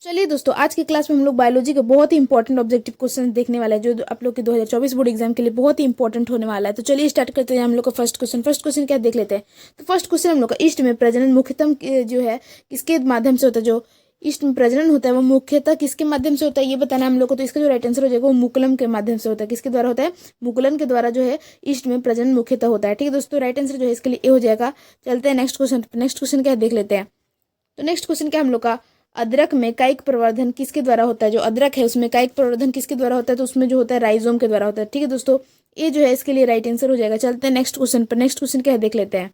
चलिए दोस्तों, आज की क्लास में हम लोग बायोलॉजी के बहुत ही इंपॉर्टेंट ऑब्जेक्टिव क्वेश्चन देखने वाला है जो आप लोग के 2024 बोर्ड एग्जाम के लिए बहुत ही इंपॉर्टेंट होने वाला है। तो चलिए स्टार्ट करते हैं हम लोग का फर्स्ट क्वेश्चन क्या देख लेते हैं। तो फर्स्ट क्वेश्चन हम लोग का ईस्ट में प्रजनन मुख्यतः जो है किसके माध्यम से होता है। जो ईस्ट में प्रजनन होता है वो मुख्यतः किसके माध्यम से होता है ये बताना है हम लोग को। तो इसका जो राइट आंसर हो जाएगा वो मुकुलम के माध्यम से होता है। किसके द्वारा होता है? मुकुलन के द्वारा जो है ईस्ट में प्रजनन मुख्यतः होता है। ठीक है दोस्तों, राइट आंसर जो है इसके लिए ए हो जाएगा। चलते हैं नेक्स्ट क्वेश्चन क्या देख लेते हैं। तो नेक्स्ट क्वेश्चन क्या हम लोग का, अदरक में कायिक प्रवर्धन किसके द्वारा होता है। जो अदरक है उसमें कायिक प्रवर्धन किसके द्वारा होता है, तो उसमें जो होता है राइजोम के द्वारा होता है। ठीक है दोस्तों, ये जो है इसके लिए राइट आंसर हो जाएगा। चलते हैं नेक्स्ट क्वेश्चन पर। नेक्स्ट क्वेश्चन क्या है देख लेते हैं।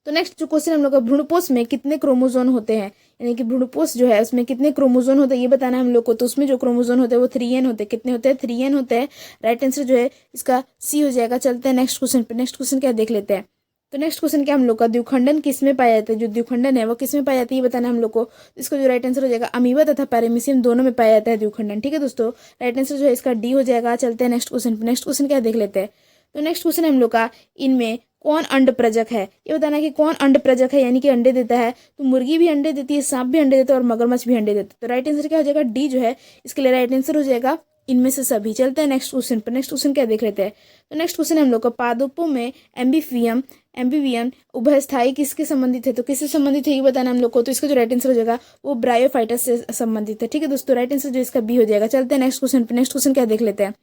तो नेक्स्ट जो क्वेश्चन हम लोग का, भ्रूणपोष में कितने क्रोमोजोन होते हैं, यानी कि भ्रूणपोष जो है उसमें कितने क्रोमोजोन होते हैं ये बताना है हम लोग को। तो उसमें जो क्रोमोजोन होते हैं वो 3n होते हैं। कितने होते हैं? 3n होते हैं। राइट आंसर जो है इसका सी हो जाएगा। चलते हैं नेक्स्ट क्वेश्चन पर। नेक्स्ट क्वेश्चन क्या देख लेते हैं। तो नेक्स्ट क्वेश्चन क्या हम लोग का, द्विखंडन किस में पाया जाता है। जो द्विखंडन है वो किस में पाया जाता है ये बताना है हम लोग को। इसका जो राइट आंसर हो जाएगा, अमीबा तथा पैरामीशियम दोनों में पाया जाता है द्विखंडन। ठीक है दोस्तों, राइट आंसर जो है इसका डी हो जाएगा। चलते हैं नेक्स्ट क्वेश्चन पर। नेक्स्ट क्वेश्चन क्या देख लेते हैं। तो नेक्स्ट क्वेश्चन हम लोग का, इनमें कौन अंड प्रजक है ये बताना है कि कौन अंड प्रजक है, यानी कि अंडे देता है। तो मुर्गी भी अंडे देती है, सांप भी अंडे देता है और मगरमच्छ भी अंडे देता है। तो राइट आंसर क्या हो जाएगा, डी जो है इसके लिए राइट आंसर हो जाएगा इनमें से सभी। चलते हैं नेक्स्ट क्वेश्चन पर। नेक्स्ट क्वेश्चन क्या देख लेते हैं। तो नेक्स्ट क्वेश्चन हम लोग का, पादपों में एम्बीफियम एम्बीवियन उभयस्थायी किसके संबंधित है। तो किससे संबंधित है ये बताना हम लोग को। तो इसका जो राइट आंसर हो जाएगा वो ब्रायोफाइटस से संबंधित है। ठीक है दोस्तों, राइट आंसर जो इसका बी हो जाएगा। चलते हैं नेक्स्ट क्वेश्चन पर। नेक्स्ट क्वेश्चन क्या देख लेते हैं।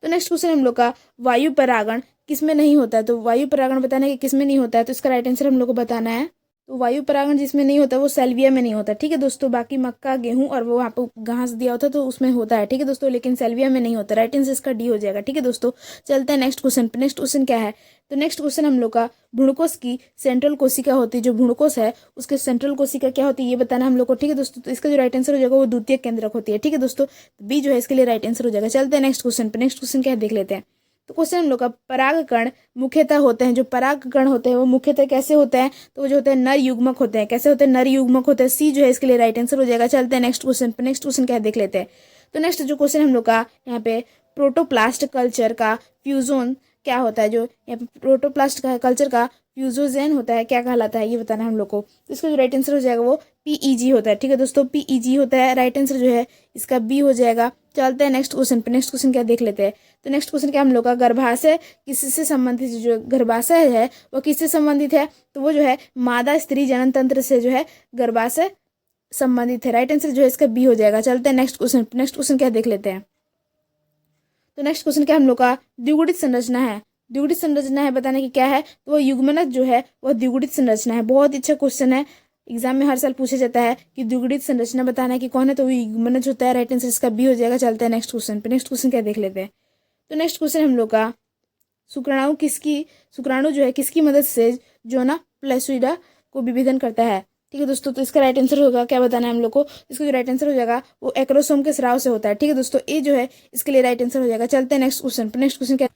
तो नेक्स्ट क्वेश्चन हम लोग का, वायु परागण किसमें नहीं होता है। तो वायु परागण बताना है कि किसमें नहीं होता है। तो इसका राइट आंसर हम लोग को बताना है। तो वायु परागण जिसमें नहीं होता वो सेल्विया में नहीं होता। ठीक है दोस्तों, बाकी मक्का गेहूं और वो वहाँ पे घास दिया होता तो उसमें होता है। ठीक है दोस्तों, लेकिन सेल्विया में नहीं होता। राइट आंसर इसका डी हो जाएगा। ठीक है दोस्तों, चलते हैं नेक्स्ट क्वेश्चन पर। नेक्स्ट क्वेश्चन क्या है। तो नेक्स्ट क्वेश्चन हम लोग का, भ्रूणकोष की सेंट्रल कोशिका होती है। जो भ्रूणकोष है उसके सेंट्रल कोशिका क्या होती है ये बताना हम लोग को। ठीक है दोस्तों, तो इसका जो राइट आंसर हो जाएगा वो द्वितीय केंद्रक होती है। ठीक है दोस्तों, बी जो है इसके लिए राइट आंसर हो जाएगा। चलते हैं नेक्स्ट क्वेश्चन पर। नेक्स्ट क्वेश्चन क्या है देख लेते हैं। तो क्वेश्चन हम लोग का, परागकण मुख्यतः होते हैं। जो परागकण होते हैं वो मुख्यतः कैसे होते हैं। तो वो जो होते हैं नर युग्मक होते हैं। कैसे होते हैं? नर युग्मक होते हैं। सी जो है इसके लिए राइट आंसर हो जाएगा। चलते हैं नेक्स्ट क्वेश्चन पर। नेक्स्ट क्वेश्चन क्या है देख लेते हैं। तो नेक्स्ट जो क्वेश्चन हम लोग का यहाँ पे, प्रोटोप्लास्ट कल्चर का फ्यूजन क्या होता है। जो यहाँ पे प्रोटोप्लास्ट का कल्चर का फ्यूजोजेन होता है क्या कहलाता है ये बताना है हम लोग को। तो इसका जो राइट आंसर हो जाएगा वो पीईजी होता है। ठीक है दोस्तों, पीईजी होता है। राइट आंसर जो है इसका बी हो जाएगा। चलते हैं नेक्स्ट क्वेश्चन पर। नेक्स्ट क्वेश्चन क्या देख लेते हैं। तो नेक्स्ट क्वेश्चन क्या हम लोग का, गर्भाशय किससे संबंधित। जो गर्भाशय है वो किससे संबंधित है। तो वो जो है मादा स्त्री जनन तंत्र से जो है गर्भाशय संबंधित है। राइट आंसर जो है इसका बी हो जाएगा। चलते हैं नेक्स्ट क्वेश्चन। नेक्स्ट क्वेश्चन क्या देख लेते हैं। तो नेक्स्ट क्वेश्चन क्या हम लोग का, द्विगुणित संरचना है। द्विगुणित संरचना है बताने की क्या है। तो वो युग्मनज जो है वह द्विगुणित संरचना है। बहुत अच्छा क्वेश्चन है, एग्जाम में हर साल पूछा जाता है कि द्विगुणित संरचना बताना है कि कौन है। तो वो युग्मनज होता है। राइट आंसर इसका बी हो जाएगा। चलते हैं नेक्स्ट क्वेश्चन पे। नेक्स्ट क्वेश्चन क्या देख लेते हैं। तो नेक्स्ट क्वेश्चन हम लोग का, शुक्राणु जो है किसकी मदद से जोना प्लास्टिडा को विभेदन करता है। ठीक है दोस्तों, तो इसका राइट आंसर होगा क्या बताना है हम लोग को। इसका जो राइट आंसर हो जाएगा वो एक्रोसोम के स्राव से होता है। ठीक है दोस्तों, ए जो है इसके लिए राइट आंसर हो जाएगा। चलते हैं नेक्स्ट क्वेश्चन पर। नेक्स्ट क्वेश्चन क्या।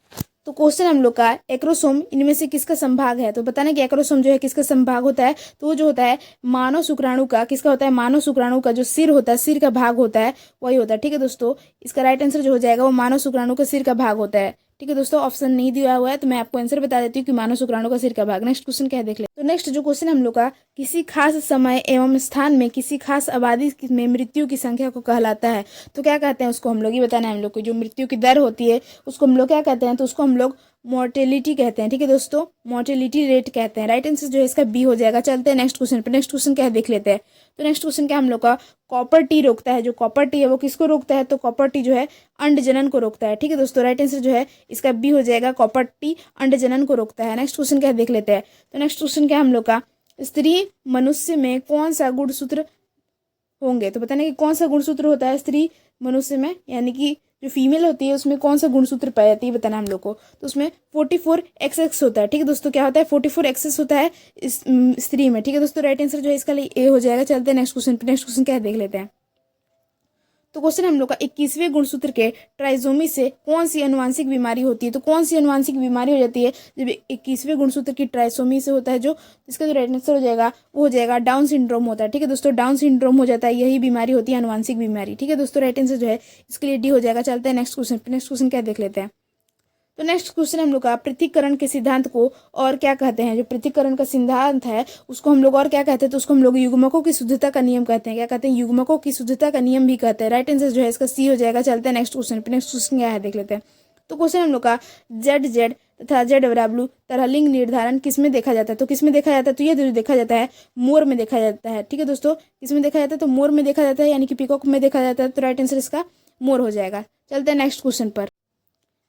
तो क्वेश्चन हम लोग का, एक्रोसोम इनमें से किसका संभाग है। तो बताना कि एक्रोसोम जो है किसका संभाग होता है। तो वो जो होता है मानव शुक्राणु का, किसका होता है, मानव शुक्राणु का जो सिर होता है, सिर का भाग होता है वही होता है। ठीक है दोस्तों, इसका राइट आंसर जो हो जाएगा वो मानव शुक्राणु का सिर का भाग होता है। ठीक है दोस्तों, ऑप्शन नहीं दिया हुआ है तो मैं आपको आंसर बता देती हूँ कि मानव शुक्राणु का सिर का भाग। नेक्स्ट क्वेश्चन क्या है देख ले। तो नेक्स्ट जो क्वेश्चन हम लोग का, किसी खास समय एवं स्थान में किसी खास आबादी में मृत्यु की संख्या को कहलाता है। तो क्या कहते हैं उसको हम लोग, ये बताना है हम लोग को। जो मृत्यु की दर होती है उसको हम लोग क्या कहते हैं। तो उसको हम लोग मोर्टेलिटी कहते हैं। ठीक है दोस्तों, मोर्टेलिटी रेट कहते हैं। राइट आंसर जो है इसका बी हो जाएगा। चलते हैं नेक्स्ट क्वेश्चन पर। नेक्स्ट क्वेश्चन क्या है देख लेते हैं। तो नेक्स्ट क्वेश्चन क्या हम लोग का, कॉपर टी रोकता है। जो कॉपर टी है वो किसको रोकता है। तो कॉपर टी जो है अंड जनन को रोकता है। ठीक है दोस्तों, राइट आंसर जो है इसका बी हो जाएगा। कॉपर टी अंड जनन को रोकता है। नेक्स्ट क्वेश्चन क्या है देख लेते हैं। तो नेक्स्ट क्वेश्चन क्या हम लोग का, स्त्री मनुष्य में कौन सा गुणसूत्र होंगे। तो बताने कि कौन सा गुणसूत्र होता है स्त्री मनुष्य में, यानी कि जो फीमेल होती है उसमें कौन सा गुणसूत्र पाया जाती है बताना हम लोग को। तो उसमें 44XX होता है। ठीक है दोस्तों, क्या होता है, 44XX होता है इस स्त्री में। ठीक है दोस्तों, राइट आंसर जो है इसका लिए ए हो जाएगा। चलते हैं नेक्स्ट क्वेश्चन पे। नेक्स्ट क्वेश्चन क्या है देख लेते हैं। तो क्वेश्चन हम लोग का, 21वें गुणसूत्र के ट्राइसोमी से कौन सी अनुवांशिक बीमारी होती है। तो कौन सी अनुवांशिक बीमारी हो जाती है जब 21वें गुणसूत्र की ट्राइसोमी से होता है। जो इसका जो राइट आंसर हो जाएगा वो हो जाएगा डाउन सिंड्रोम होता है। ठीक है दोस्तों, डाउन सिंड्रोम हो जाता है, यही बीमारी होती है अनुवांशिक बीमारी। ठीक है दोस्तों, राइट आंसर जो है इसके लिए डी हो जाएगा। चलते हैं नेक्स्ट क्वेश्चन पे। नेक्स्ट क्वेश्चन क्या देख लेते हैं। तो नेक्स्ट क्वेश्चन हम लोग का पृथक्करण के सिद्धांत को और क्या कहते हैं। जो पृथक्करण का सिद्धांत है उसको हम लोग और क्या कहते हैं, तो उसको हम लोग युग्मकों की शुद्धता का नियम कहते हैं। क्या कहते हैं, युग्मकों की शुद्धता का नियम भी कहते हैं। राइट आंसर जो है इसका सी हो जाएगा। चलते हैं नेक्स्ट क्वेश्चन पे। नेक्स्ट क्वेश्चन क्या है देख लेते हैं। तो क्वेश्चन हम लोग का जेड जेड तथा जेड डब्ल्यू तरह लिंग निर्धारण किसमें देखा जाता है। तो किसमें देखा जाता है, तो ये जो देखा जाता है मोर में देखा जाता है। ठीक है दोस्तों, किसमें देखा जाता है, तो मोर में देखा जाता है, यानी कि पीकॉक में देखा जाता है। तो राइट आंसर इसका मोर हो जाएगा। चलते हैं नेक्स्ट क्वेश्चन पर।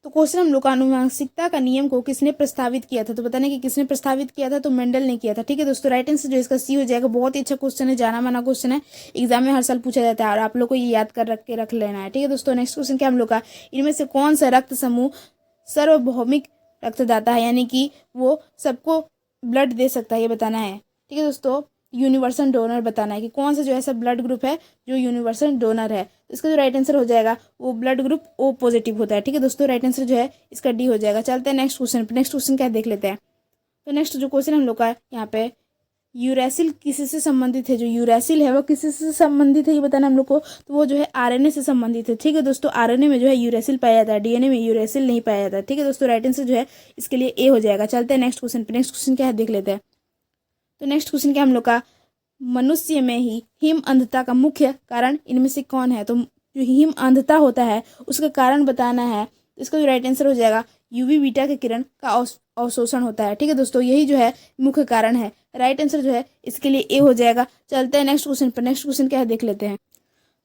तो क्वेश्चन हम लोग का आनुवंशिकता का नियम को किसने प्रस्तावित किया था। तो बताने कि किसने प्रस्तावित किया था, तो मेंडल ने किया था। ठीक है दोस्तों, राइट आंसर जो इसका सी हो जाएगा। बहुत ही अच्छा क्वेश्चन है, जाना माना क्वेश्चन है, एग्जाम में हर साल पूछा जाता है और आप लोग को ये याद कर रख लेना है। ठीक है दोस्तों, नेक्स्ट क्वेश्चन क्या हम लोग का, इनमें से कौन सा रक्त समूह सार्वभौमिक रक्तदाता है, यानी कि वो सबको ब्लड दे सकता है, ये बताना है। ठीक है दोस्तों, यूनिवर्सल डोनर बताना है कि कौन सा जो ऐसा ब्लड ग्रुप है जो यूनिवर्सल डोनर है। तो इसका जो राइट आंसर हो जाएगा वो ब्लड ग्रुप ओ पॉजिटिव होता है। ठीक है दोस्तों, राइट आंसर जो है इसका डी हो जाएगा। चलते हैं नेक्स्ट क्वेश्चन पे। नेक्स्ट क्वेश्चन क्या देख लेते हैं। तो नेक्स्ट जो क्वेश्चन हम लोग का यहाँ पे यूरेसिल किसी से संबंधित है। जो यूरेसिल है वो किसी से संबंधित है, ये बताना हम लोग को। तो वो जो है आरएनए से संबंधित है। ठीक है दोस्तों, आरएनए में जो है यूरेसिल पाया जाता है, डीएनए में यूरेसिल नहीं पाया जाता है। ठीक है दोस्तों, राइट आंसर जो है इसके लिए ए हो जाएगा। चलते हैं नेक्स्ट क्वेश्चन पे। नेक्स्ट क्वेश्चन क्या है देख लेते हैं। तो नेक्स्ट क्वेश्चन क्या हम लोग का, मनुष्य में ही हिम अंधता का मुख्य कारण इनमें से कौन है। तो जो हिम अंधता होता है उसका कारण बताना है। तो इसका जो राइट आंसर हो जाएगा यूवी बीटा के किरण का अवशोषण होता है। ठीक है दोस्तों, यही जो है मुख्य कारण है। राइट आंसर जो है इसके लिए ए हो जाएगा। चलते हैं नेक्स्ट क्वेश्चन पर। नेक्स्ट क्वेश्चन क्या है देख लेते हैं।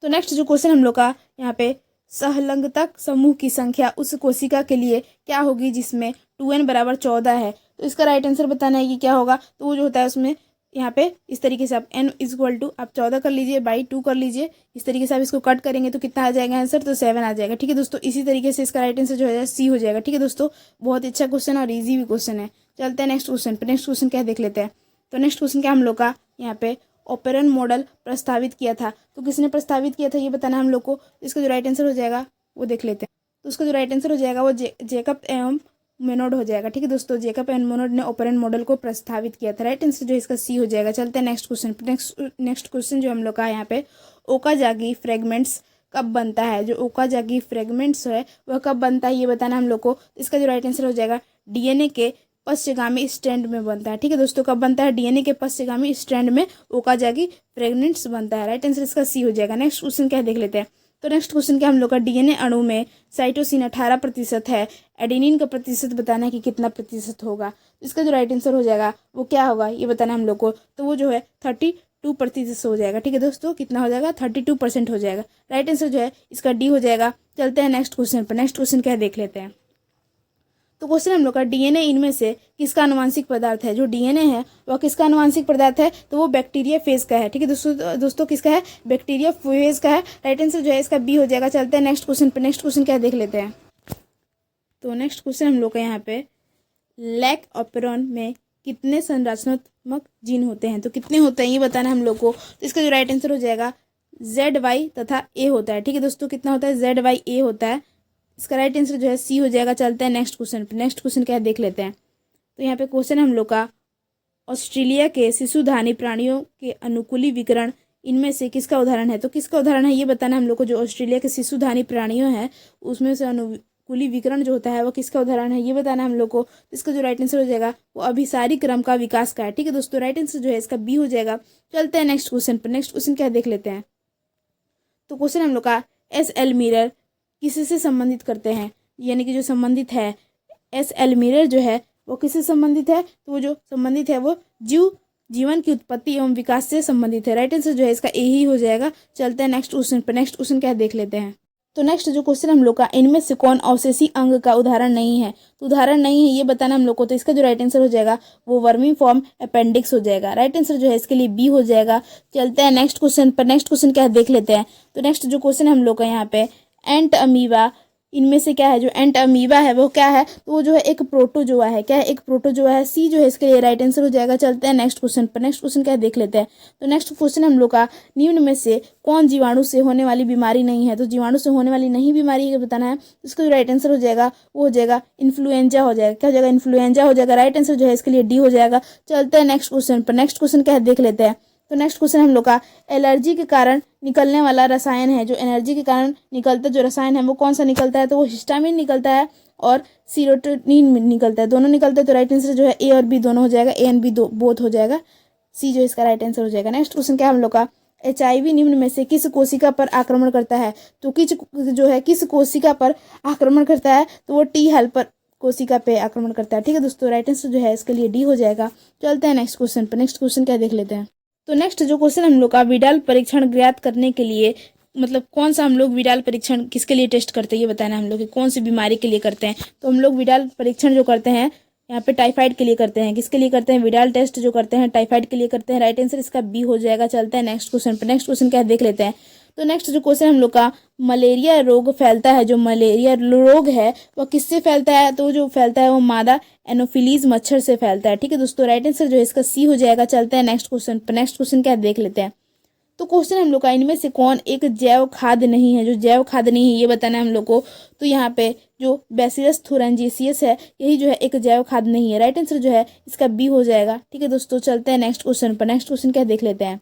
तो नेक्स्ट जो क्वेश्चन हम लोग का यहाँ पे, सहलंगतक समूह की संख्या उस कोशिका के लिए क्या होगी जिसमें 2n बराबर 14 है। तो इसका राइट आंसर बताना है कि क्या होगा। तो वो जो होता है उसमें यहाँ पे इस तरीके से आप n इक्वल टू आप 14 कर लीजिए, बाई 2 कर लीजिए। इस तरीके से आप इसको कट करेंगे तो कितना आ जाएगा आंसर, तो 7 आ जाएगा। ठीक है दोस्तों, इसी तरीके से इसका राइट आंसर जो है सी हो जाएगा। ठीक है दोस्तों, बहुत अच्छा क्वेश्चन और ईजी भी क्वेश्चन है। चलते हैं नेक्स्ट क्वेश्चन पर। नेक्स्ट क्वेश्चन क्या देख लेते हैं। तो नेक्स्ट क्वेश्चन क्या हम लोग का यहाँ पे, ओपेरन मॉडल प्रस्तावित किया था। तो किसने प्रस्तावित किया था ये बताना हम लोग को। इसका जो राइट आंसर हो जाएगा वो देख लेते हैं। तो उसका जो राइट आंसर हो जाएगा वो जेकब एवं मेनोड हो जाएगा। ठीक है दोस्तों, जेकब एंड मेनोड ने ओपेरन मॉडल को प्रस्तावित किया था। राइट आंसर जो इसका सी हो जाएगा। चलते हैं नेक्स्ट क्वेश्चन पर। नेक्स्ट क्वेश्चन जो हम लोग का यहाँ पे, ओकाजागी फ्रेगमेंट्स कब बनता है। जो ओकाजागी फ्रेगमेंट्स है वह कब बनता है ये बताना हम लोग को। इसका जो राइट आंसर हो जाएगा डीएनए के पश्चगामी स्ट्रैंड में बनता है। ठीक है दोस्तों, कब बनता है, डीएनए के पश्चगामी स्ट्रैंड में ओकाजागी फ्रेगमेंट्स बनता है। राइट आंसर इसका सी हो जाएगा। नेक्स्ट क्वेश्चन क्या देख लेते हैं। तो नेक्स्ट क्वेश्चन क्या हम लोग का, डीएनए अणु में साइटोसिन 18% है, एडेनिन का प्रतिशत बताना है कि कितना प्रतिशत होगा। इसका जो राइट आंसर हो जाएगा वो क्या होगा ये बताना है हम लोग को। तो वो जो है 32% हो जाएगा। ठीक है दोस्तों, कितना हो जाएगा, 32% हो जाएगा। राइट आंसर जो है इसका डी हो जाएगा। चलते हैं नेक्स्ट क्वेश्चन पर। नेक्स्ट क्वेश्चन क्या देख लेते हैं। तो क्वेश्चन हम लोग का, डीएनए इनमें से किसका आनुवांशिक पदार्थ है। जो डीएनए है वह किसका आनुवांशिक पदार्थ है, तो वो बैक्टीरिया फेज का है। ठीक है दोस्तों किसका है, बैक्टीरिया फेज का है। राइट आंसर जो है इसका बी हो जाएगा। चलते हैं नेक्स्ट क्वेश्चन पे। नेक्स्ट क्वेश्चन क्या देख लेते हैं। तो नेक्स्ट क्वेश्चन हम लोग का यहाँ पे, लैक ऑपेरॉन में कितने संरचनात्मक जीन होते हैं। तो कितने होते हैं ये बताना हम लोग को। तो इसका जो राइट आंसर हो जाएगा ZY तथा A होता है। ठीक है दोस्तों, कितना होता है, ZYA होता है। इसका राइट आंसर जो है सी हो जाएगा। चलते हैं नेक्स्ट क्वेश्चन पे। नेक्स्ट क्वेश्चन क्या है देख लेते हैं। तो यहाँ पे क्वेश्चन हम लोग का, ऑस्ट्रेलिया के शिशुधानी प्राणियों के अनुकूली विकरण इनमें से किसका उदाहरण है। तो किसका उदाहरण है ये बताना हम लोग को। जो ऑस्ट्रेलिया के शिशुधानी प्राणियों हैं उसमें से अनुकूली विकरण जो होता है वो किसका उदाहरण है ये बताना हम लोग को। इसका जो राइट आंसर हो जाएगा वो अभिसारी क्रम का विकास का है। ठीक है दोस्तों, राइट आंसर जो है इसका बी हो जाएगा। चलते हैं नेक्स्ट क्वेश्चन पर। नेक्स्ट क्वेश्चन क्या देख लेते हैं। तो क्वेश्चन हम लोग का, SL मिरर किसी से संबंधित करते हैं, यानी कि जो संबंधित है SL मिरर जो है वो किससे संबंधित है। तो वो जो संबंधित है वो जीवन की उत्पत्ति एवं विकास से संबंधित है। राइट आंसर जो है इसका ए ही हो जाएगा। चलते हैं नेक्स्ट क्वेश्चन पर। नेक्स्ट क्वेश्चन क्या देख लेते हैं। तो नेक्स्ट जो क्वेश्चन हम लोग का, इनमें से कौन अवशेषी अंग का उदाहरण नहीं है। तो उदाहरण नहीं है ये बताना हम लोग को। तो इसका जो राइट आंसर हो जाएगा वो वर्मी फॉर्म अपेंडिक्स हो जाएगा। राइट आंसर जो है इसके लिए बी हो जाएगा। चलते हैं नेक्स्ट क्वेश्चन पर। नेक्स्ट क्वेश्चन क्या देख लेते हैं। तो नेक्स्ट जो क्वेश्चन हम लोग का यहाँ पे, एंट अमीबा इनमें से क्या है। जो एंट अमीबा है वो क्या है, तो वो जो है एक प्रोटोजोआ है। क्या है, एक प्रोटोजोआ है। सी जो है इसके लिए राइट आंसर हो जाएगा। चलते हैं नेक्स्ट क्वेश्चन पर। नेक्स्ट क्वेश्चन क्या देख लेते हैं। तो नेक्स्ट क्वेश्चन हम लोग का, निम्न में से कौन जीवाणु से होने वाली बीमारी नहीं है। तो जीवाणु से होने वाली नहीं बीमारी बताना है। इसका जो राइट आंसर हो जाएगा वो हो जाएगा इन्फ्लुएंजा हो जाएगा। क्या हो जाएगा, इन्फ्लुएंजा हो जाएगा। राइट आंसर जो है इसके लिए डी हो जाएगा। चलते हैं नेक्स्ट क्वेश्चन पर। नेक्स्ट क्वेश्चन क्या है देख लेते हैं। तो नेक्स्ट क्वेश्चन हम लोग का, एलर्जी के कारण निकलने वाला रसायन है। जो एनर्जी के कारण निकलता जो रसायन है वो कौन सा निकलता है। तो वो हिस्टामिन निकलता है। और सीरोटोनिन निकलता है, दोनों निकलता है। तो राइट आंसर जो है ए और बी दोनों हो जाएगा, ए एंड बी दो बोथ हो जाएगा, सी जो इसका राइट आंसर हो जाएगा। नेक्स्ट क्वेश्चन क्या है हम लोग का, HIV निम्न में से किस कोशिका पर आक्रमण करता है। तो किस जो है किस कोशिका पर आक्रमण करता है, तो वो टी हेल्पर कोशिका पे आक्रमण करता है। ठीक है दोस्तों, राइट आंसर जो है इसके लिए डी हो जाएगा। चलते हैं नेक्स्ट क्वेश्चन पर। नेक्स्ट क्वेश्चन क्या देख लेते हैं। तो नेक्स्ट जो क्वेश्चन हम लोग का, विडाल परीक्षण ज्ञात करने के लिए मतलब कौन सा हम लोग विडाल परीक्षण किसके लिए टेस्ट करते हैं, ये बताना है हम लोग कि कौन सी बीमारी के लिए करते हैं। तो हम लोग विडाल परीक्षण जो करते हैं यहाँ पे टाइफाइड के लिए करते हैं। किसके लिए करते हैं, विडाल टेस्ट जो करते हैं टाइफाइड के लिए करते हैं। राइट आंसर इसका बी हो जाएगा। चलते हैं नेक्स्ट क्वेश्चन पर। नेक्स्ट क्वेश्चन क्या देख लेते हैं। तो नेक्स्ट जो क्वेश्चन हम लोग का, मलेरिया रोग फैलता है, जो मलेरिया रोग है वह किससे फैलता है। तो जो फैलता है वो मादा एनोफिलीज मच्छर से फैलता है। ठीक है दोस्तों, राइट आंसर जो है इसका सी हो जाएगा। चलते हैं नेक्स्ट क्वेश्चन पर। नेक्स्ट क्वेश्चन क्या देख लेते हैं। तो क्वेश्चन हम लोग का, इनमें से कौन एक जैव खाद्य नहीं है। जो जैव खाद्य नहीं है ये बताना है हम लोग को। तो यहाँ पे जो बैसिलस थुरिंजिसियस है यही जो है एक जैव खाद्य नहीं है। राइट आंसर जो है इसका बी हो जाएगा। ठीक है दोस्तों, चलते हैं नेक्स्ट क्वेश्चन पर। नेक्स्ट क्वेश्चन क्या देख लेते हैं।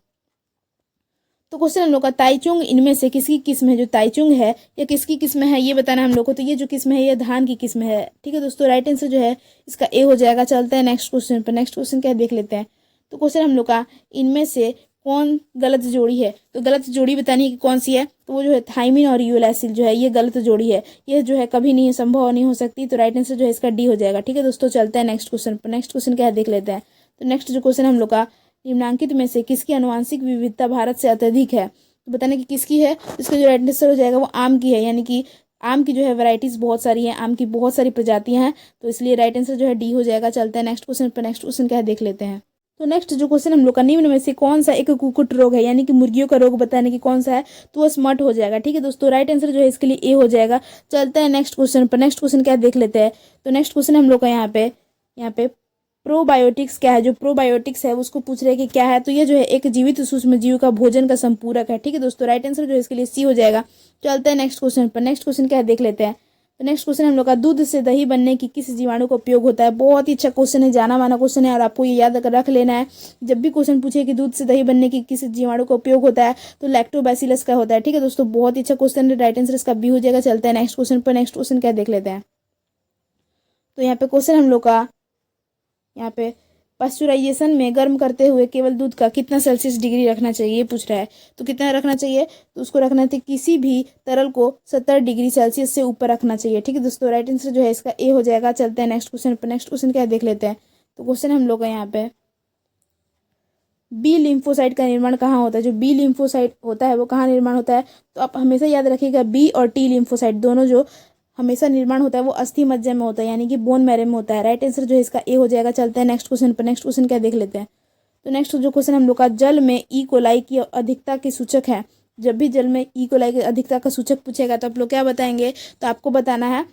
तो क्वेश्चन हम लोग का, ताइचुंग इनमें से किसकी किस्म है। जो ताइचुंग है ये किसकी किस्म है ये बताना है हम लोग को। तो ये जो किस्म है ये धान की किस्म है। ठीक है दोस्तों, राइट आंसर जो है इसका ए हो जाएगा। चलते हैं नेक्स्ट क्वेश्चन पर। नेक्स्ट क्वेश्चन क्या देख लेते हैं। तो क्वेश्चन हम लोग का, इनमें से कौन गलत जोड़ी है। तो गलत जोड़ी बतानी है कि कौन सी है। तो वो जो है थाइमिन और यूलैसिल जो है ये गलत जोड़ी है, ये जो है कभी नहीं संभव नहीं हो सकती। तो राइट आंसर जो है इसका डी हो जाएगा। ठीक है दोस्तों, चलते हैं नेक्स्ट क्वेश्चन पर। नेक्स्ट क्वेश्चन क्या देख लेते हैं। तो नेक्स्ट जो क्वेश्चन हम लोग का, निम्नांकित में से किसकी आनुवांशिक विविधता भारत से अत्यधिक है। तो बताने की किसकी है, इसका जो राइट आंसर हो जाएगा वो आम की है। यानी कि आम की जो है वैरायटीज बहुत सारी हैं, आम की बहुत सारी प्रजातियां हैं, तो इसलिए राइट आंसर जो है डी हो जाएगा। चलते हैं नेक्स्ट क्वेश्चन पर। नेक्स्ट क्वेश्चन क्या देख लेते हैं। तो नेक्स्ट जो क्वेश्चन हम लोग का, निम्न में से कौन सा एक कुकुट रोग है, यानी कि मुर्गियों का रोग बताने की कौन सा है। तो वो स्मट हो जाएगा। ठीक है दोस्तों, राइट आंसर जो है इसके लिए ए हो जाएगा। चलते हैं नेक्स्ट क्वेश्चन पर। नेक्स्ट क्वेश्चन क्या देख लेते हैं। तो नेक्स्ट क्वेश्चन हम लोग का यहाँ पे प्रोबायोटिक्स क्या है। जो प्रोबायोटिक्स है उसको पूछ रहे हैं कि क्या है। तो ये जो है एक जीवित सूक्ष्म जीव का भोजन का संपूरक है। ठीक है दोस्तों, राइट आंसर जो है इसके लिए सी हो जाएगा। चलते हैं नेक्स्ट क्वेश्चन पर। नेक्स्ट क्वेश्चन क्या है देख लेते हैं। तो नेक्स्ट क्वेश्चन हम लोग का, दूध से दही बनने की किस जीवाणु का उपयोग होता है। बहुत ही अच्छा क्वेश्चन है, जाना माना क्वेश्चन है और आपको ये याद रख लेना है। जब भी क्वेश्चन पूछे कि दूध से दही बनने की किस जीवाणु का उपयोग होता है, तो लैक्टोबैसिलस का होता है। ठीक है दोस्तों, बहुत ही अच्छा क्वेश्चन है, राइट आंसर इसका बी हो जाएगा। चलते हैं नेक्स्ट क्वेश्चन पर। नेक्स्ट क्वेश्चन क्या देख लेते हैं। तो यहाँ पे क्वेश्चन हम लोग का, यहाँ पे पास्चुराइजेशन में गर्म करते हुए केवल दूध का कितना सेल्सियस डिग्री रखना चाहिए ये पूछ रहा है। तो कितना रखना चाहिए, तो उसको रखना चाहिए किसी भी तरल को 70 डिग्री सेल्सियस से ऊपर रखना चाहिए। ठीक है दोस्तों, राइट आंसर जो है इसका ए हो जाएगा। चलते हैं नेक्स्ट क्वेश्चन पर। नेक्स्ट क्वेश्चन क्या देख लेते हैं। तो क्वेश्चन हम लोग का यहाँ पे, बी लिम्फोसाइट का निर्माण कहाँ होता है। जो बी लिम्फोसाइट होता है वो कहाँ निर्माण होता है। तो आप हमेशा याद रखिएगा, बी और टी लिम्फोसाइट दोनों जो हमेशा निर्माण होता है वो अस्थि मज्जा में होता है, यानी कि बोन मैरो में होता है। राइट आंसर जो है इसका ए हो जाएगा। चलते हैं नेक्स्ट क्वेश्चन पर। नेक्स्ट क्वेश्चन क्या देख लेते हैं। तो नेक्स्ट जो क्वेश्चन हम लोग का, जल में ई कोलाई की अधिकता की सूचक है। जब भी जल में ई कोलाई की अधिकता का सूचक पूछेगा तो आप लोग क्या बताएंगे, तो आपको बताना है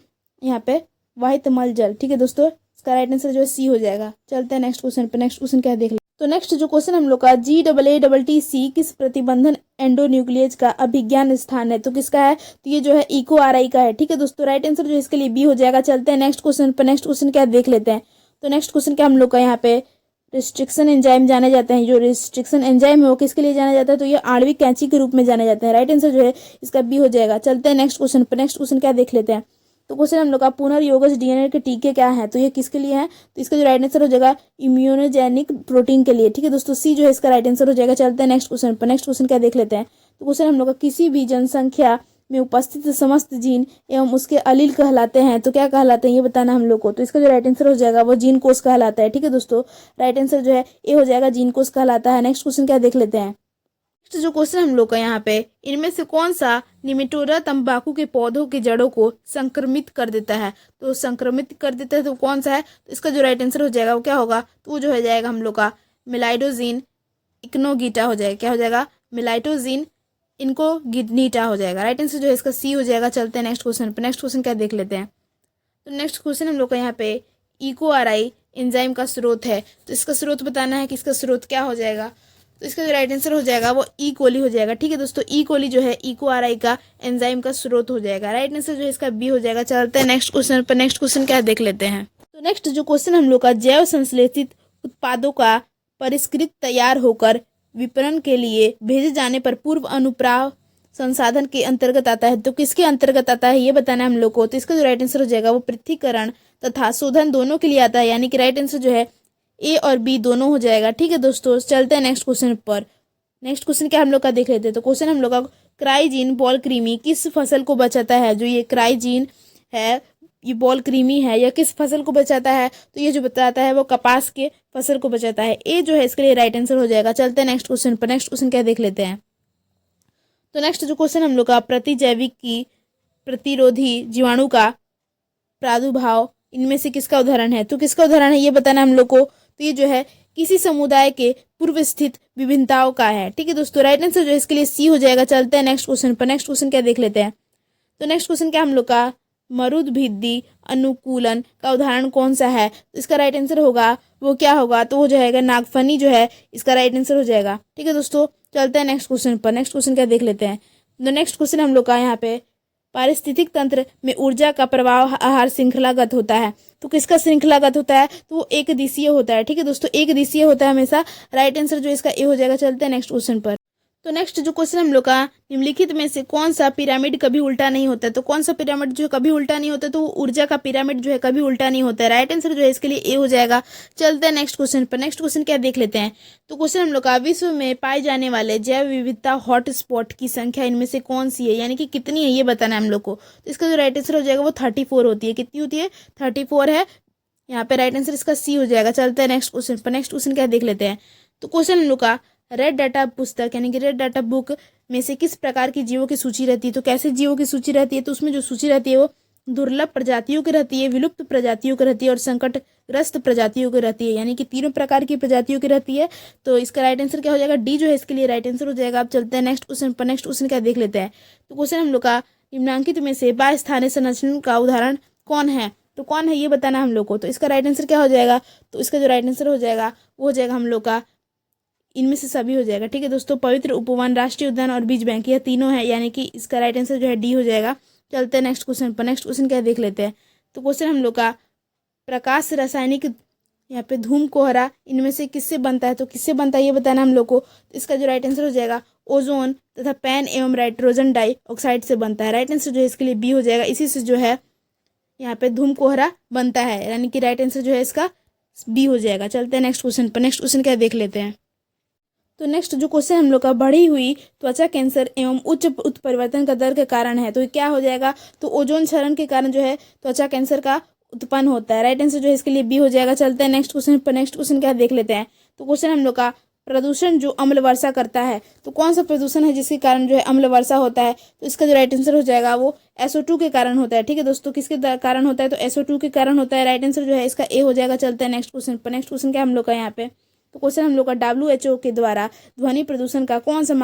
यहाँ पे वाहित मल जल। ठीक है दोस्तों, इसका राइट आंसर जो है सी हो जाएगा। चलते हैं नेक्स्ट क्वेश्चन पर। नेक्स्ट क्वेश्चन क्या देख लेते हैं। तो नेक्स्ट जो क्वेश्चन हम लोग का, GAATC किस प्रतिबंधन एंडोन्यूक्लियज का अभिज्ञान स्थान है। तो किसका है, तो ये जो है EcoRI का है। ठीक है दोस्तों, राइट आंसर जो है इसके लिए बी हो जाएगा। चलते हैं नेक्स्ट क्वेश्चन पर। नेक्स्ट क्वेश्चन क्या देख लेते हैं। तो नेक्स्ट क्वेश्चन क्या हम लोग का, यहाँ पे रिस्ट्रिक्शन एंजाइम जाने जाते हैं। जो रिस्ट्रिक्शन एंजाइम है वो किसके लिए जाना जाता है, तो ये आणविक कैंची के रूप में जाने जाते हैं। राइट आंसर जो है इसका बी हो जाएगा। चलते हैं नेक्स्ट क्वेश्चन पर। नेक्स्ट क्वेश्चन क्या देख लेते हैं। तो क्वेश्चन हम लोग का, पुनर्योगज DNA के टीके क्या है। तो ये किसके लिए है, तो इसका जो राइट आंसर हो जाएगा इम्यूनोजेनिक प्रोटीन के लिए। ठीक है दोस्तों, सी जो है इसका राइट आंसर हो जाएगा। चलते हैं नेक्स्ट क्वेश्चन पर। नेक्स्ट क्वेश्चन क्या देख लेते हैं। तो क्वेश्चन हम लोग का, किसी भी जनसंख्या में उपस्थित समस्त जीन एवं उसके अलील कहलाते हैं। तो क्या कहलाते हैं ये बताना हम लोग को। तो इसका जो राइट आंसर हो जाएगा वो जीन कोष कहलाता है। ठीक है दोस्तों, राइट आंसर जो है ए हो जाएगा, जीन कोष कहलाता है। नेक्स्ट क्वेश्चन क्या देख लेते हैं। नेक्स्ट जो क्वेश्चन हम लोग का, यहाँ पे इनमें से कौन सा निमेटोरा तंबाकू के पौधों की जड़ों को संक्रमित कर देता है। तो संक्रमित कर देता है तो कौन सा है, तो इसका जो राइट आंसर हो जाएगा वो क्या होगा, तो वो जो हो जाएगा हम लोग का मिलाइडोजिन इग्नोगीटा हो जाएगा। क्या हो जाएगा, मिलाइटोजिन इनको गिडनीटा हो जाएगा। राइट आंसर जो है इसका सी हो जाएगा। चलते हैं नेक्स्ट क्वेश्चन पर। नेक्स्ट क्वेश्चन क्या देख लेते हैं। तो नेक्स्ट क्वेश्चन हम लोग का, यहाँ पे EcoRI एंजाइम का स्रोत है। तो इसका स्रोत बताना है कि इसका स्रोत क्या हो जाएगा। तो इसका जो राइट आंसर हो जाएगा वो ई कोली हो जाएगा। ठीक है दोस्तों, ई कोली जो है EcoRI का एंजाइम का स्रोत हो जाएगा। राइट आंसर जो है इसका बी हो जाएगा। चलते हैं नेक्स्ट क्वेश्चन पर। नेक्स्ट क्वेश्चन क्या देख लेते हैं। तो नेक्स्ट जो क्वेश्चन हम लोग का, जैव संश्लेषित उत्पादों का परिष्कृत तैयार होकर विपणन के लिए भेजे जाने पर पूर्व अनुप्राव संसाधन के अंतर्गत आता है। तो किसके अंतर्गत आता है ये बताना है हम लोग को। तो इसका जो राइट आंसर हो जाएगा वो पृथक्करण तथा शोधन दोनों के लिए आता है, यानी कि राइट आंसर जो है ए और बी दोनों हो जाएगा। ठीक है दोस्तों, चलते हैं नेक्स्ट क्वेश्चन पर। नेक्स्ट क्वेश्चन क्या हम लोग का देख लेते हैं। तो क्वेश्चन हम लोग का, क्राइजीन बॉल कृमि किस फसल को बचाता है। जो ये क्राइजीन है, ये बॉल कृमि है, यह किस फसल को बचाता है। तो ये जो बताता है वो कपास के फसल को बचाता है। ए जो है इसके लिए राइट आंसर हो जाएगा। चलते हैं नेक्स्ट क्वेश्चन पर। नेक्स्ट क्वेश्चन क्या देख लेते हैं। तो नेक्स्ट जो क्वेश्चन हम लोग का, प्रतिजैविक की प्रतिरोधी जीवाणु का प्रादुर्भाव इनमें से किसका उदाहरण है। तो किसका उदाहरण है ये बताना हम लोग को। तो ये जो है किसी समुदाय के पूर्व स्थित विभिन्नताओं का है। ठीक है दोस्तों, राइट आंसर जो है इसके लिए सी हो जाएगा। चलते हैं नेक्स्ट क्वेश्चन पर। नेक्स्ट क्वेश्चन क्या देख लेते हैं। तो नेक्स्ट क्वेश्चन क्या हम लोग का, मरुद्भिद्दी अनुकूलन का उदाहरण कौन सा है। तो इसका राइट आंसर होगा वो क्या होगा, तो वो जाएगा नागफनी जो है इसका राइट आंसर हो जाएगा। ठीक है दोस्तों, चलते हैं नेक्स्ट क्वेश्चन पर। नेक्स्ट क्वेश्चन क्या देख लेते हैं। तो नेक्स्ट क्वेश्चन हम लोग का यहाँ पे, पारिस्थितिक तंत्र में ऊर्जा का प्रवाह आहार श्रृंखलागत होता है। तो किसका श्रृंखलागत होता है, तो वो एक दिशीय होता है। ठीक है दोस्तों, एक दिशीय होता है हमेशा। राइट आंसर जो इसका ए हो जाएगा। चलते हैं नेक्स्ट क्वेश्चन पर। तो नेक्स्ट जो क्वेश्चन हम लोग का, निम्नलिखित में से कौन सा पिरामिड कभी उल्टा नहीं होता है। तो कौन सा पिरामिड जो कभी उल्टा नहीं होता, तो ऊर्जा का पिरामिड जो है कभी उल्टा नहीं होता है। राइट आंसर जो है इसके लिए ए हो जाएगा। चलते हैं नेक्स्ट क्वेश्चन पर। नेक्स्ट क्वेश्चन क्या देख लेते हैं। तो क्वेश्चन हम लोग का, विश्व में पाए जाने वाले जैव विविधता हॉटस्पॉट की संख्या इनमें से कौन सी है, यानी कि कितनी है ये बताना है हम लोग को। तो इसका जो राइट आंसर हो जाएगा वो 34 होती है। कितनी होती है, 34 है। यहाँ पे राइट आंसर इसका सी हो जाएगा। चलते हैं नेक्स्ट क्वेश्चन पर। नेक्स्ट क्वेश्चन क्या देख लेते हैं। तो क्वेश्चन हम लोग का, रेड डाटा पुस्तक यानी कि रेड डाटा बुक में से किस प्रकार की जीवों की सूची रहती है। तो कैसे जीवों की सूची रहती है, तो उसमें जो सूची रहती है वो दुर्लभ प्रजातियों की रहती है, विलुप्त प्रजातियों की रहती है और संकटग्रस्त प्रजातियों की रहती है, यानी कि तीनों प्रकार की प्रजातियों की रहती है। तो इसका राइट आंसर क्या हो जाएगा, डी जो है इसके लिए राइट आंसर हो जाएगा। आप चलते हैं नेक्स्ट क्वेश्चन पर। नेक्स्ट क्वेश्चन क्या देख लेते हैं। तो क्वेश्चन हम लोग का, निम्नांकित में से बास्थानीय संरचना का उदाहरण कौन है। तो कौन है ये बताना हम लोग को। तो इसका राइट आंसर क्या हो जाएगा, तो इसका जो राइट आंसर हो जाएगा वो हो जाएगा हम लोग का, इनमें से सभी हो जाएगा। ठीक है दोस्तों, पवित्र उपवन, राष्ट्रीय उद्यान और बीज बैंक, यह तीनों है, यानी कि इसका राइट आंसर जो है डी हो जाएगा। चलते हैं नेक्स्ट क्वेश्चन पर। नेक्स्ट क्वेश्चन क्या देख लेते हैं। तो क्वेश्चन हम लोग का, प्रकाश रासायनिक यहाँ पे धूम कोहरा इनमें से किससे बनता है। तो किससे बनता है ये बताना हम लोग को। तो इसका जो राइट आंसर हो जाएगा, ओजोन तथा पैन एवं नाइट्रोजन डाइऑक्साइड से बनता है। राइट आंसर जो है इसके लिए बी हो जाएगा। इसी से जो है यहाँ पे धूम कोहरा बनता है, यानी कि राइट आंसर जो है इसका बी हो जाएगा। चलते हैं नेक्स्ट क्वेश्चन पर। नेक्स्ट क्वेश्चन क्या देख लेते हैं। तो नेक्स्ट जो क्वेश्चन हम लोग का, बढ़ी हुई त्वचा कैंसर एवं उच्च उत्परिवर्तन का दर के कारण है। तो क्या हो जाएगा, तो ओजोन क्षरण के कारण जो है त्वचा कैंसर का उत्पन्न होता है। राइट आंसर जो है इसके लिए बी हो जाएगा। चलते हैं नेक्स्ट क्वेश्चन पर। नेक्स्ट क्वेश्चन क्या देख लेते हैं। तो क्वेश्चन हम लोग का, प्रदूषण जो अम्ल वर्षा करता है। तो कौन सा प्रदूषण है जिसके कारण जो है अम्ल वर्षा होता है। तो इसका जो राइट आंसर हो जाएगा वो SO2 के कारण होता है। ठीक है दोस्तों, किसके कारण होता है, तो SO2 के कारण होता है। राइट आंसर जो है इसका ए हो जाएगा। चलते हैं नेक्स्ट क्वेश्चन पर। नेक्स्ट क्वेश्चन क्या हम लोग का यहाँ पे। तो क्वेश्चन हम लोग का, WHO के द्वारा ध्वनि प्रदूषण का कौन सा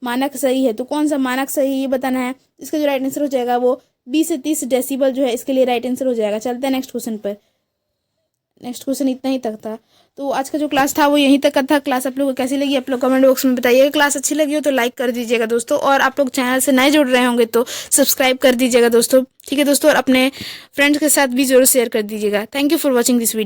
मानक सही है। तो कौन सा मानक सही ये बताना है। इसका जो राइट आंसर हो जाएगा वो 20 से 30 डेसिबल जो है इसके लिए राइट आंसर हो जाएगा। चलते हैं नेक्स्ट क्वेश्चन पर। नेक्स्ट क्वेश्चन इतना ही तक था। तो आज का जो क्लास था वो यहीं तक का था। क्लास आप लोगों को कैसी लगी आप लोग कमेंट बॉक्स में बताइएगा। क्लास अच्छी लगी हो तो लाइक कर दीजिएगा दोस्तों, और आप लोग चैनल से नए जुड़ रहे होंगे तो सब्सक्राइब कर दीजिएगा दोस्तों। ठीक है दोस्तों, और अपने फ्रेंड्स के साथ भी जरूर शेयर कर दीजिएगा। Thank you for watching this video.